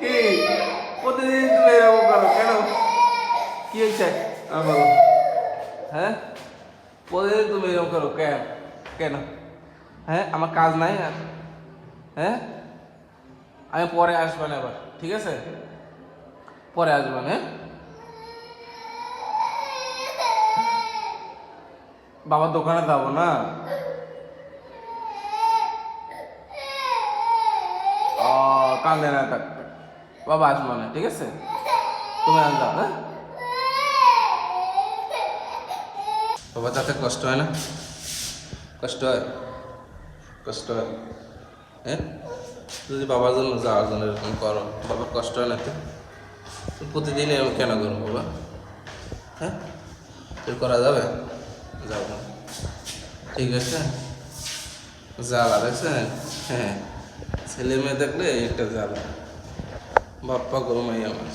কি প্রতিদিন তুমি এরকম করো কেন? কি হয়েছে বলো? হ্যাঁ, প্রতিদিন তুমি এরকম করো কেন? কেন? হ্যাঁ, আমার কাজ নাই আর? হ্যাঁ, আমি পরে আসবেন আবার, ঠিক আছে? পরে আসবেন, হ্যাঁ? বাবার দোকানে যাবো না? ও, কান্দে না থাক, বাবা আসবো না, ঠিক আছে? তুমি আস যাও, হ্যাঁ? বাবা তাতে কষ্ট হয় না? কষ্ট হয়? কষ্ট হয়? হ্যাঁ, যদি বাবার জন্য যাওয়ার জন্য এরকম করো, বাবার কষ্ট হয় না তো? তুমি প্রতিদিন এরকম কেন করো বাবা? হ্যাঁ, তোর করা যাবে? যাও না, ঠিক আছে? জ্বালা দেখছেন? হ্যাঁ, ছেলে মেয়ে দেখলে একটা জ্বালা, বাপ্পা গরমাই আমার।